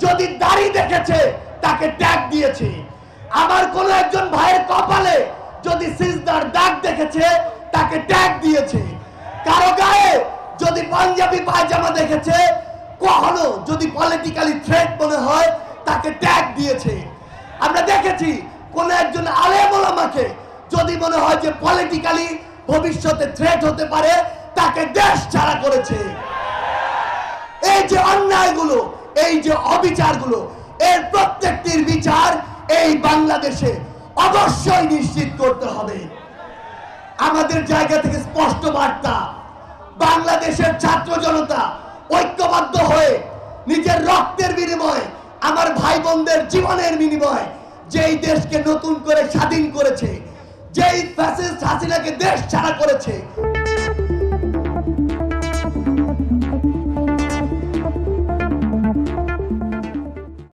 যদি দাড়ি দেখেছে তাকে ট্যাগ দিয়েছে। আমার কোন একজন ভাইয়ের কপালে যদি সিজদার দাগ দেখেছে তাকে ট্যাগ দিয়েছে। কারো গায়ে যদি পাঞ্জাবি পায়জামা দেখেছে, কখনো যদি পলিটিক্যালি থ্রেট মনে হয় তাকে ট্যাগ দিয়েছে। আমরা দেখেছি কোন একজন আলেম ওলামাকে যদি মনে হয় যে পলিটিক্যালি ভবিষ্যতে থ্রেট হতে পারে তাকে দেশ ছাড়া করেছে। এই যে অন্যায়গুলো, এই যে অবিচারগুলো, এর প্রত্যেকটির বিচার এই বাংলাদেশে অবশ্যই নিশ্চিত করতে হবে। আমাদের জায়গা থেকে স্পষ্ট বার্তা, বাংলাদেশের ছাত্র জনতা ঐক্যবদ্ধ হয়ে নিজের রক্তের বিনিময়ে, আমার ভাই বোনদের জীবনের বিনিময়ে যেই দেশকে নতুন করে স্বাধীন করেছে, যেই ফ্যাসিস্ট হাসিনাকে দেশ ছাড়া করেছে,